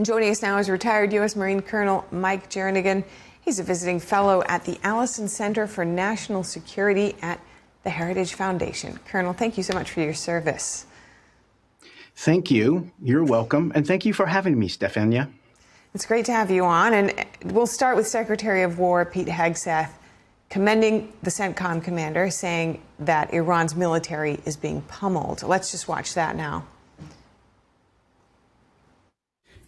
And joining us now is retired U.S. Marine Colonel Mike Jernigan. He's a visiting fellow at the Allison Center for National Security at the Heritage Foundation. Colonel, thank you so much for your service. Thank you. You're welcome. And thank you for having me, Stefania. It's great to have you on. And we'll start with Secretary of War Pete Hegseth commending the CENTCOM commander, saying that Iran's military is being pummeled. Let's just watch that now.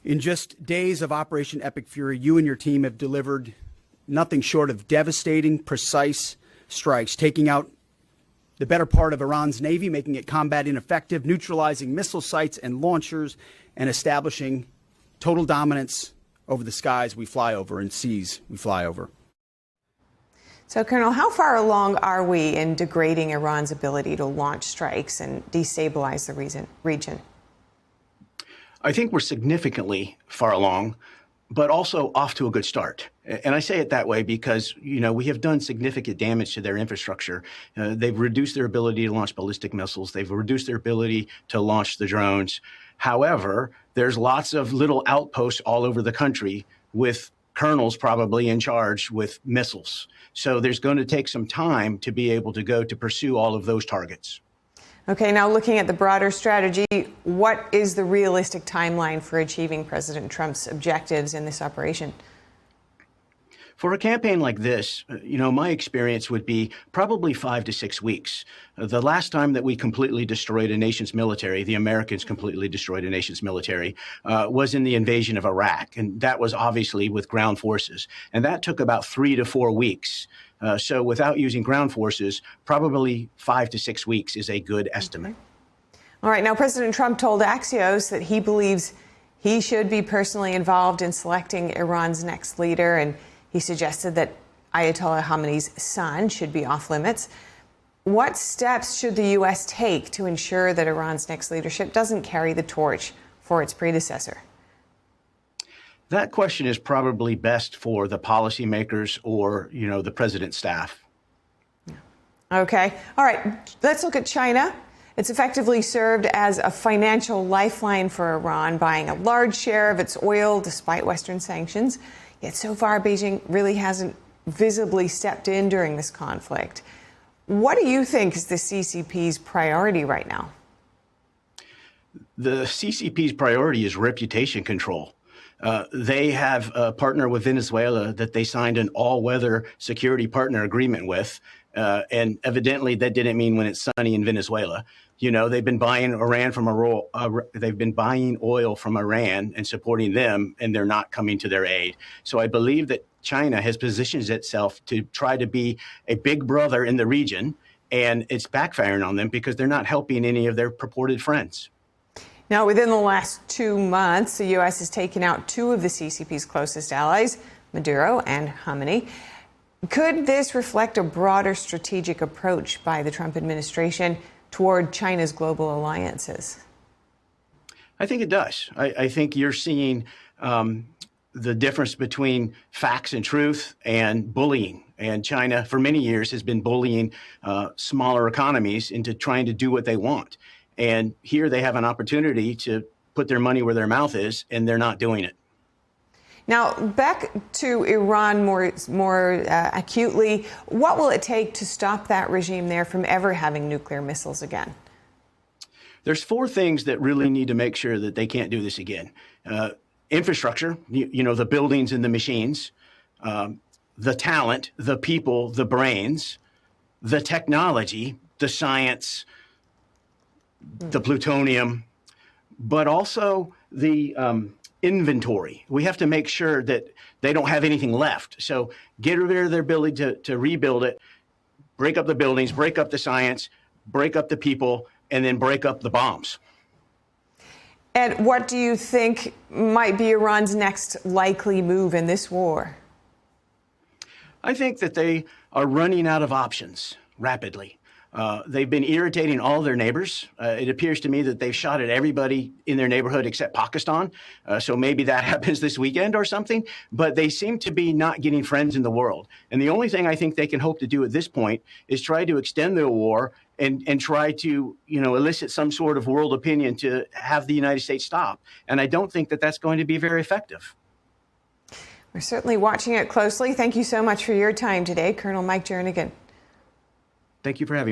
In just days of Operation Epic Fury, you and your team have delivered nothing short of devastating, precise strikes, taking out the better part of Iran's Navy, making it combat ineffective, neutralizing missile sites and launchers, and establishing total dominance over the skies we fly over and seas we fly over. So, Colonel, how far along are we in degrading Iran's ability to launch strikes and destabilize the region? I think we're significantly far along, but also off to a good start. And I say it that way because, we have done significant damage to their infrastructure. They've reduced their ability to launch ballistic missiles. They've reduced their ability to launch the drones. However, there's lots of little outposts all over the country with colonels probably in charge with missiles. So there's going to take some time to be able to go to pursue all of those targets. Okay, now looking at the broader strategy, what is the realistic timeline for achieving President Trump's objectives in this operation? For a campaign like this, my experience would be probably 5 to 6 weeks. The last time that we completely destroyed a nation's military, the Americans completely destroyed a nation's military, was in the invasion of Iraq. And that was obviously with ground forces. And that took about 3 to 4 weeks. So without using ground forces, probably 5 to 6 weeks is a good estimate. Okay. All right. Now, President Trump told Axios that he believes he should be personally involved in selecting Iran's next leader. And he suggested that Ayatollah Khamenei's son should be off limits. What steps should the U.S. take to ensure that Iran's next leadership doesn't carry the torch for its predecessor? That question is probably best for the policymakers or, the president's staff. Okay. All right. Let's look at China. It's effectively served as a financial lifeline for Iran, buying a large share of its oil despite Western sanctions. Yet so far, Beijing really hasn't visibly stepped in during this conflict. What do you think is the CCP's priority right now? The CCP's priority is reputation control. They have a partner with Venezuela that they signed an all-weather security partner agreement with. And evidently that didn't mean when it's sunny in Venezuela. They've been buying they've been buying oil from Iran and supporting them, and they're not coming to their aid. So I believe that China has positioned itself to try to be a big brother in the region, and it's backfiring on them because they're not helping any of their purported friends. Now, within the last 2 months, the U.S. has taken out 2 of the CCP's closest allies, Maduro and Khamenei. Could this reflect a broader strategic approach by the Trump administration toward China's global alliances? I think it does. I think you're seeing the difference between facts and truth and bullying. And China, for many years, has been bullying smaller economies into trying to do what they want. And here they have an opportunity to put their money where their mouth is, and they're not doing it. Now, back to Iran more acutely, what will it take to stop that regime there from ever having nuclear missiles again? There's 4 things that really need to make sure that they can't do this again. Infrastructure, the buildings and the machines, the talent, the people, the brains, the technology, the science, the plutonium, but also the inventory. We have to make sure that they don't have anything left. So get rid of their ability to rebuild it, break up the buildings, break up the science, break up the people, and then break up the bombs. And what do you think might be Iran's next likely move in this war? I think that they are running out of options rapidly. They've been irritating all their neighbors. It appears to me that they've shot at everybody in their neighborhood except Pakistan. So maybe that happens this weekend or something. But they seem to be not getting friends in the world. And the only thing I think they can hope to do at this point is try to extend the war and try to, elicit some sort of world opinion to have the United States stop. And I don't think that that's going to be very effective. We're certainly watching it closely. Thank you so much for your time today, Colonel Mike Jernigan. Thank you for having me.